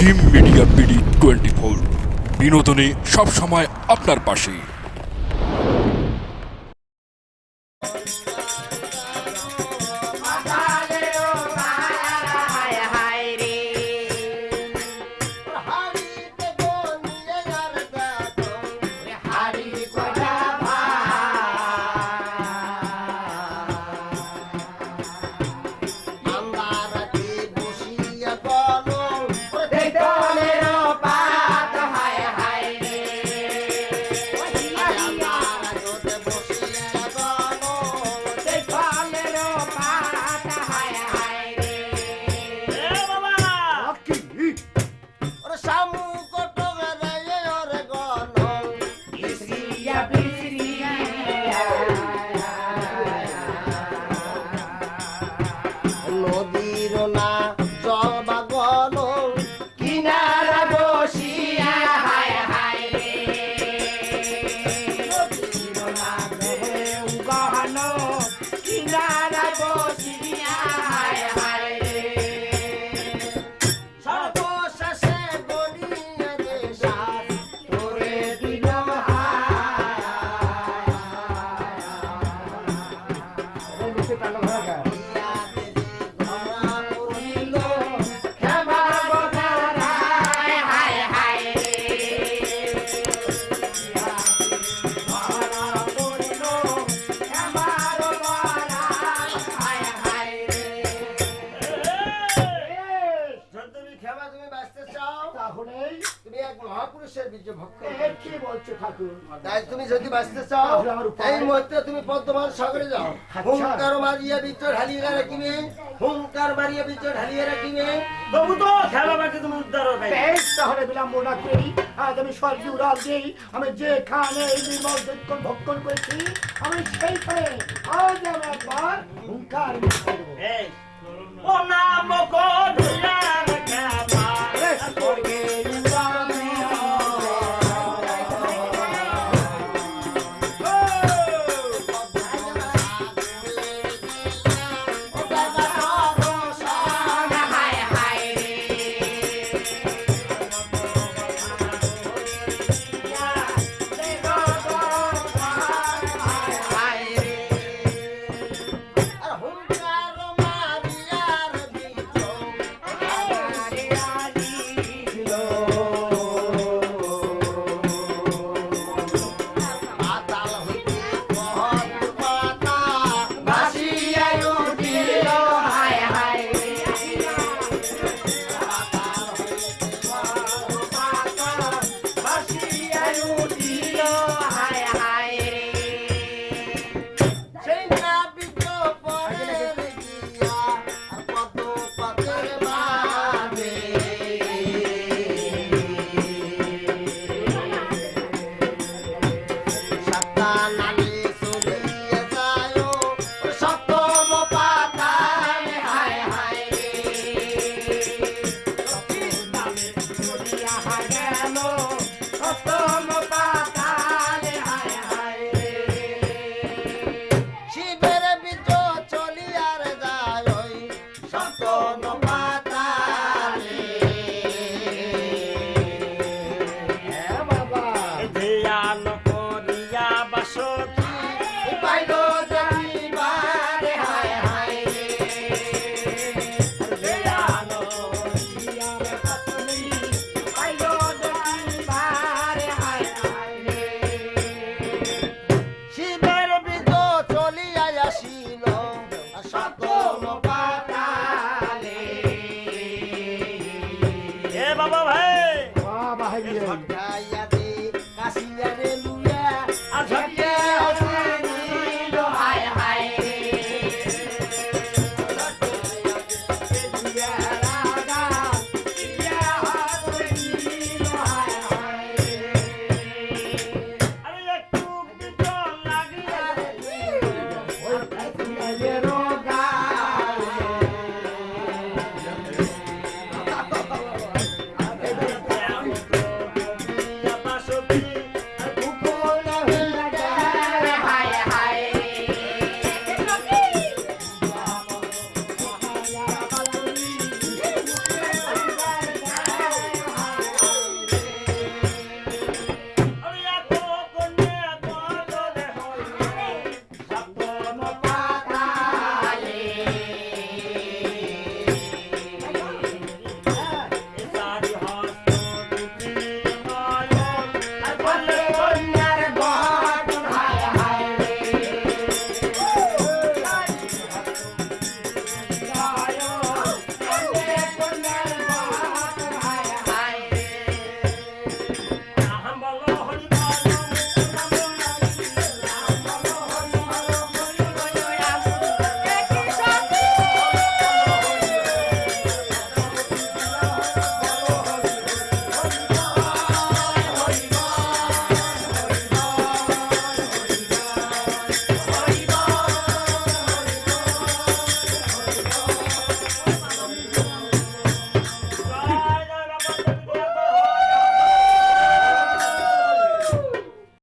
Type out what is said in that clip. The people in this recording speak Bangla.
জিম মিডিয়া বিডি 24 বিনোদনে সবসময় আপনার পাশে। নদীর না জল বাগল কিনারা বসিয়া হায় হায় রে নদীর না ঢেউ গহন কিনারা বসিয়া হায় হায় রে সর্বশেষে বলিয়া যে সাথ তোরে দিল তুমি যদি বাঁচতে চাও এই মুহূর্তে তুমি পদ্মমান সাগরে যাও। হুঙ্কার মারিয়া বিচর ঢালিয়ে রাখিবে, হুঙ্কার মারিয়া বিচর ঢালিয়ে রাখিবে। তবু তো খেলাটাকে তুমি উদ্ধার হবে। বেশ, তাহলে বিলম্ব না করি আজ আমি স্বর্গীয় উড়াল দিই। আমি যেখানে এই নির্মল দৈত্য ভক্ষণ করেছি আমি সেইখানে আজ আমি একবার হুঙ্কার করবো। ও নাম করিয়ার খেলা শিবের বীজ চলিয়া আসিল শত